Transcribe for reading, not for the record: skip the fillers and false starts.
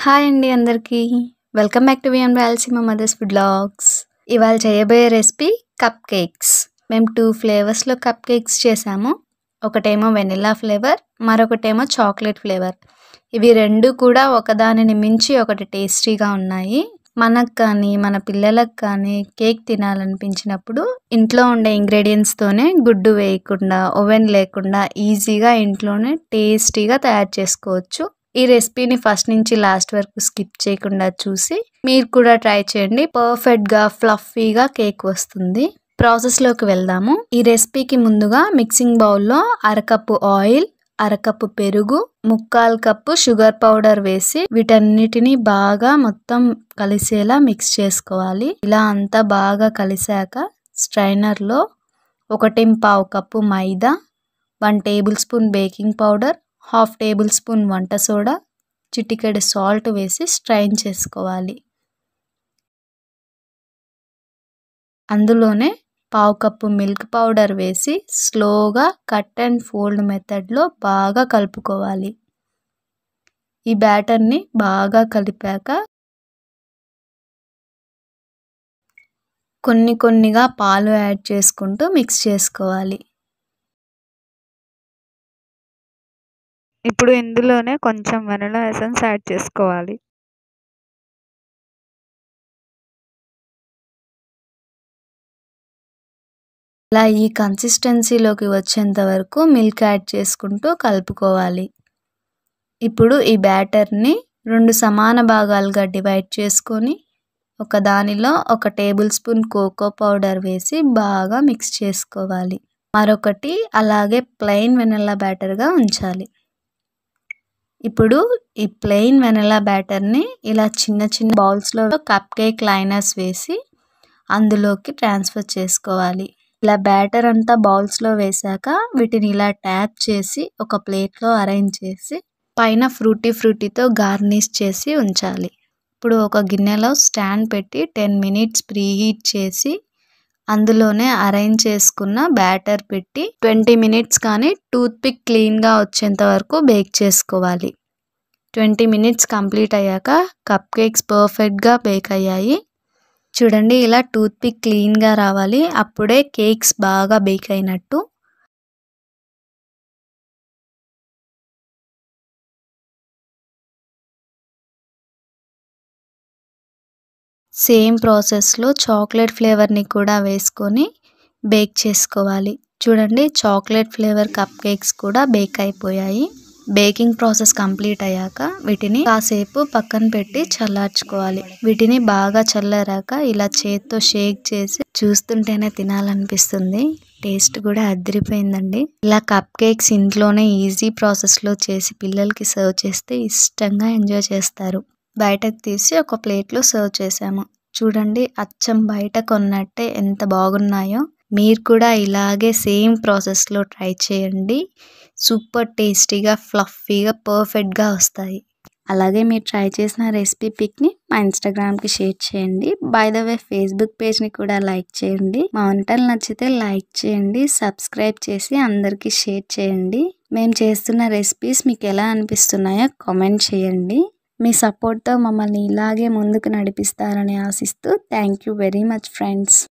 Hi అండి అందరికీ. Welcome back to VM Rayalaseema mothers vlogs. ఇవాళ చేయబోయే రెసిపీ కప్ కేక్స్. మేము 2 ఫ్లేవర్స్లో కప్ కేక్స్ చేసాము. ఒకటేమో వెనిలా ఫ్లేవర్, మరొకటేమో చాక్లెట్ ఫ్లేవర్. ఇవి రెండు కూడా ఒకదానిని మించి ఒకటి టేస్టీగా ఉన్నాయి. మనకు కానీ మన పిల్లలకు కానీ కేక్ తినాలనిపించినప్పుడు ఇంట్లో ఉండే ఇంగ్రీడియంట్స్తోనే గుడ్డు వేయకుండా, ఓవెన్ లేకుండా ఈజీగా ఇంట్లోనే టేస్టీగా తయారు చేసుకోవచ్చు. ఈ రెసిపీని ఫస్ట్ నుంచి లాస్ట్ వరకు స్కిప్ చేయకుండా చూసి మీరు కూడా ట్రై చేయండి. పర్ఫెక్ట్గా ఫ్లఫీగా కేక్ వస్తుంది. ప్రాసెస్లోకి వెళ్దాము. ఈ రెసిపీకి ముందుగా మిక్సింగ్ బౌల్లో అరకప్పు ఆయిల్, అరకప్పు పెరుగు, 1/4 కప్పు షుగర్ పౌడర్ వేసి వీటన్నిటిని బాగా మొత్తం కలిసేలా మిక్స్ చేసుకోవాలి. ఇలా అంతా బాగా కలిసాక స్ట్రైనర్లో 1/4 కప్పు మైదా, 1 table spoon baking powder, 1/2 table spoon వంట సోడా, చిటికెడు సాల్ట్ వేసి స్ట్రైన్ చేసుకోవాలి. అందులోనే 1/2 కప్పు మిల్క్ పౌడర్ వేసి స్లోగా కట్ అండ్ ఫోల్డ్ మెథడ్లో బాగా కలుపుకోవాలి. ఈ బ్యాటర్ని బాగా కలిపాక కొన్నిగా పాలు యాడ్ చేసుకుంటూ మిక్స్ చేసుకోవాలి. ఇప్పుడు ఇందులోనే కొంచెం వెనిలా ఎసెన్స్ యాడ్ చేసుకోవాలి. ఇలా ఈ కన్సిస్టెన్సీలోకి వచ్చేంత వరకు మిల్క్ యాడ్ చేసుకుంటూ కలుపుకోవాలి. ఇప్పుడు ఈ బ్యాటర్ని 2 సమాన భాగాలుగా డివైడ్ చేసుకొని ఒక దానిలో 1 టేబుల్ స్పూన్ కోకో పౌడర్ వేసి బాగా మిక్స్ చేసుకోవాలి. మరొకటి అలాగే ప్లెయిన్ వెనిలా బ్యాటర్గా ఉంచాలి. ఇప్పుడు ఈ ప్లెయిన్ వెనిలా బ్యాటర్ని ఇలా చిన్న బౌల్స్లో కప్ కేక్ లైనర్స్ వేసి అందులోకి ట్రాన్స్ఫర్ చేసుకోవాలి. ఇలా బ్యాటర్ అంతా బౌల్స్లో వేసాక వీటిని ఇలా ట్యాప్ చేసి ఒక ప్లేట్లో అరేంజ్ చేసి పైన ఫ్రూటీతో గార్నిష్ చేసి ఉంచాలి. ఇప్పుడు ఒక గిన్నెలో స్టాండ్ పెట్టి 10 మినిట్స్ ప్రీహీట్ చేసి అందులోనే అరేంజ్ చేసుకున్న బ్యాటర్ పెట్టి 20 మినిట్స్ కానీ టూత్ పిక్ క్లీన్గా వచ్చేంత వరకు బేక్ చేసుకోవాలి. 20 మినిట్స్ కంప్లీట్ అయ్యాక కప్ కేక్స్ పర్ఫెక్ట్గా బేక్ అయ్యాయి. చూడండి, ఇలా టూత్ పిక్ క్లీన్గా రావాలి. అప్పుడే కేక్స్ బాగా బేక్ అయినట్టు. సేమ్ ప్రాసెస్లో చాక్లెట్ ఫ్లేవర్ని కూడా వేసుకొని బేక్ చేసుకోవాలి. చూడండి, చాక్లెట్ ఫ్లేవర్ కప్ కేక్స్ కూడా బేక్ అయిపోయాయి. బేకింగ్ ప్రాసెస్ కంప్లీట్ అయ్యాక వీటిని కాసేపు పక్కన పెట్టి చల్లార్చుకోవాలి. వీటిని బాగా చల్లారాక ఇలా చేత్తో షేక్ చేసి చూస్తుంటేనే తినాలనిపిస్తుంది. టేస్ట్ కూడా అదిరిపోయిందండి. ఇలా కప్ కేక్స్ ఇంట్లోనే ఈజీ ప్రాసెస్లో చేసి పిల్లలకి సర్వ్ చేస్తే ఇష్టంగా ఎంజాయ్ చేస్తారు. బయటకు తీసి ఒక ప్లేట్లో సర్వ్ చేసాము. చూడండి, అచ్చం బయట కొన్నట్టే ఎంత బాగున్నాయో. మీరు కూడా ఇలాగే సేమ్ ప్రాసెస్లో ట్రై చేయండి. సూపర్ టేస్టీగా ఫ్లఫీగా పర్ఫెక్ట్గా వస్తాయి. అలాగే మీరు ట్రై చేసిన రెసిపీ పిక్ని మా ఇన్స్టాగ్రామ్కి షేర్ చేయండి. బై ద వే ఫేస్బుక్ పేజ్ని కూడా లైక్ చేయండి. మా వంటలు నచ్చితే లైక్ చేయండి, సబ్స్క్రైబ్ చేసి అందరికీ షేర్ చేయండి. మేము చేస్తున్న రెసిపీస్ మీకు ఎలా అనిపిస్తున్నాయో కామెంట్ చేయండి. మీ సపోర్ట్తో మమ్మల్ని ఇలాగే ముందుకు నడిపిస్తారని ఆశిస్తూ thank you very much friends.